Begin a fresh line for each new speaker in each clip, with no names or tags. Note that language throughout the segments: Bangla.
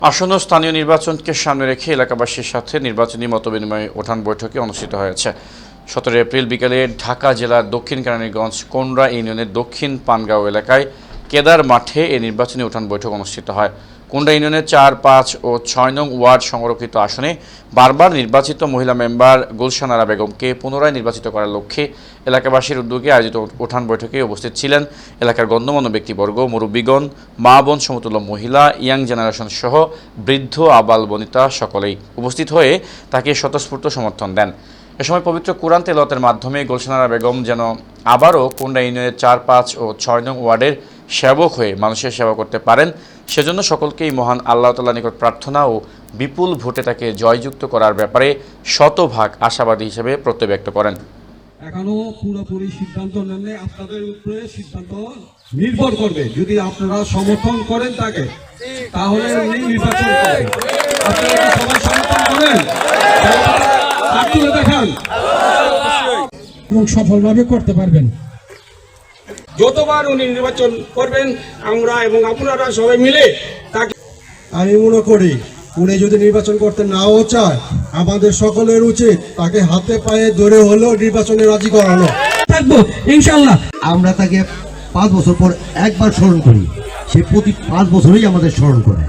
আসন্ন স্থানীয় নির্বাচনকে সামনে রেখে এলাকাবাসীর সাথে নির্বাচনী মতবিনিময় উঠান বৈঠকে অনুষ্ঠিত হয়েছে। 17 এপ্রিল বিকেলে ঢাকা জেলার দক্ষিণ কেরানীগঞ্জ কোন্ডা ইউনিয়নের দক্ষিণ পানগাঁও এলাকায় কেদার মাঠে এই নির্বাচনী উঠান বৈঠক অনুষ্ঠিত হয়। কোন্ডা ইউনিয়নের 4, 5 ও 6 নং ওয়ার্ড সংরক্ষিত আসনে বারবার নির্বাচিত মহিলা মেম্বার গুলশান আরা বেগমকে পুনরায় নির্বাচিত করার লক্ষ্যে এলাকাবাসীর উদ্যোগে আয়োজিত উঠান বৈঠকে উপস্থিত ছিলেন এলাকার গণ্যমান্য ব্যক্তিবর্গ, মুরব্বীগণ, মা বোন, সমতুল্য মহিলা, ইয়াং জেনারেশন সহ বৃদ্ধ, আবাল বনিতা সকলেই উপস্থিত হয়ে তাকে স্বতঃস্ফূর্ত সমর্থন দেন। এ সময় পবিত্র কুরআন তেলাওয়াতের মাধ্যমে গুলশান আরা বেগম যেন আবারও কোন্ডা ইউনিয়নের 4, 5 ও 6 নং ওয়ার্ডের সেবক হয়ে মানুষের সেবা করতে পারেন, সেজন্য সকলকেই মহান আল্লাহ তাআলার নিকট প্রার্থনা ও বিপুল ভোটে তাকে জয়যুক্ত করার ব্যাপারে শতভাগ আশাবাদী হিসেবে প্রত্যয় ব্যক্ত করেন।
এখনো পুরোপুরি সিদ্ধান্ত নেননি, আপনাদের উপরে সিদ্ধান্ত নির্ভর করবে। যদি আপনারা সমর্থন করেন তাকে, তাহলে উনি নির্বাচন করবেন। আপনারা সবাই সমর্থন করেন, তুলে দেখান এবং সফলভাবে করতে পারবেন।
যতবার উনি নির্বাচন করবেন, আমরা এবং আপনারা সবাই মিলে তাকে,
আমি মনে করি উনি যদি নির্বাচন করতে নাও চায়, আমাদের সকলের উচিত তাকে হাতে পায়ে ধরে হলেও নির্বাচনে রাজি করানো।
থাকবো ইনশাআল্লাহ।
আমরা তাকে 5 বছর পর একবার স্মরণ করি, সে প্রতি 5 বছরই আমাদের স্মরণ করে।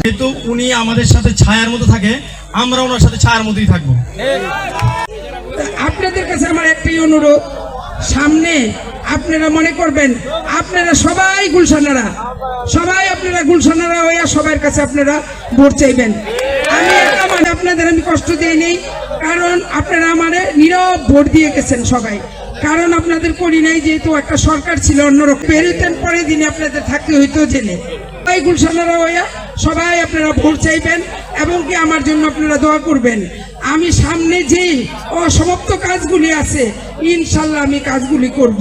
কিন্তু উনি আমাদের সাথে ছায়ার মতো থাকে, আমরা ওনার সাথে ছায়ার মতোই থাকবো।
আপনাদের কাছে আমার একটাই অনুরোধ, সামনে আপনারা মনে করবেন আপনারা সবাই গুলশানারা, আপনারা গুলশানারা হইয়া সবার কাছে আপনারা ভোট চাইবেন। আমি আপনাদের আমি কষ্ট দিই নেই, কারণ আপনারা আমারে নীরব ভোট দিয়ে গেছেন সবাই। কারণ আপনাদের করি নাই, যেহেতু একটা সরকার ছিল অন্যরকম, বেরোতেন পরে দিনে আপনাদের থাকতে হইতো জেনে। সবাই গুলশানারা হইয়া সবাই আপনারা ভোট চাইবেন এবং কি আমার জন্য আপনারা দোয়া করবেন। আমি সামনে যে অসমাপ্ত কাজগুলি আছে, ইনশাল্লাহ আমি কাজগুলি করব।